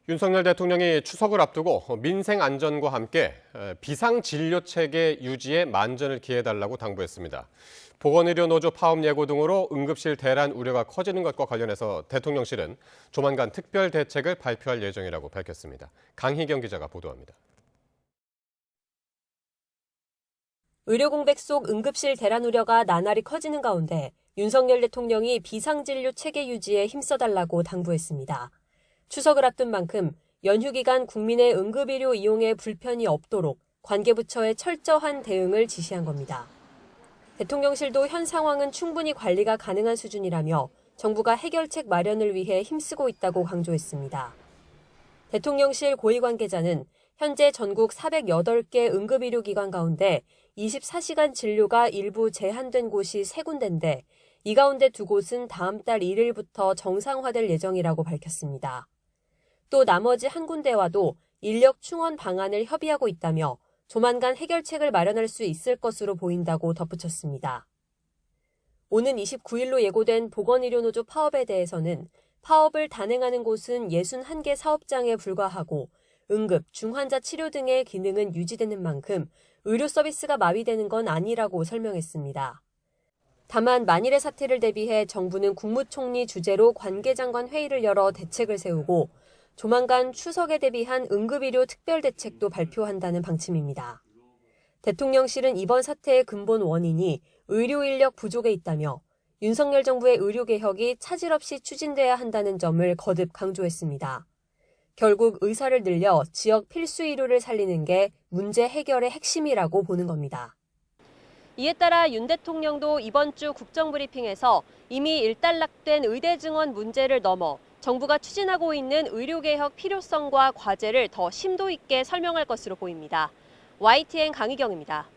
윤석열 대통령이 추석을 앞두고 민생 안전과 함께 비상진료체계 유지에 만전을 기해달라고 당부했습니다. 보건의료노조 파업 예고 등으로 응급실 대란 우려가 커지는 것과 관련해서 대통령실은 조만간 특별 대책을 발표할 예정이라고 밝혔습니다. 강희경 기자가 보도합니다. 의료 공백 속 응급실 대란 우려가 나날이 커지는 가운데 윤석열 대통령이 비상진료 체계 유지에 힘써달라고 당부했습니다. 추석을 앞둔 만큼 연휴 기간 국민의 응급의료 이용에 불편이 없도록 관계부처의 철저한 대응을 지시한 겁니다. 대통령실도 현 상황은 충분히 관리가 가능한 수준이라며 정부가 해결책 마련을 위해 힘쓰고 있다고 강조했습니다. 대통령실 고위 관계자는 현재 전국 408개 응급의료기관 가운데 24시간 진료가 일부 제한된 곳이 3군데인데 이 가운데 2곳은 다음 달 1일부터 정상화될 예정이라고 밝혔습니다. 또 나머지 1군데와도 인력 충원 방안을 협의하고 있다며 조만간 해결책을 마련할 수 있을 것으로 보인다고 덧붙였습니다. 오는 29일로 예고된 보건의료노조 파업에 대해서는 파업을 단행하는 곳은 61개 사업장에 불과하고 응급, 중환자 치료 등의 기능은 유지되는 만큼 의료 서비스가 마비되는 건 아니라고 설명했습니다. 다만 만일의 사태를 대비해 정부는 국무총리 주재로 관계장관 회의를 열어 대책을 세우고 조만간 추석에 대비한 응급의료 특별대책도 발표한다는 방침입니다. 대통령실은 이번 사태의 근본 원인이 의료 인력 부족에 있다며 윤석열 정부의 의료개혁이 차질 없이 추진돼야 한다는 점을 거듭 강조했습니다. 결국 의사를 늘려 지역 필수 의료를 살리는 게 문제 해결의 핵심이라고 보는 겁니다. 이에 따라 윤 대통령도 이번 주 국정브리핑에서 이미 일단락된 의대 증원 문제를 넘어 정부가 추진하고 있는 의료개혁 필요성과 과제를 더 심도 있게 설명할 것으로 보입니다. YTN 강희경입니다.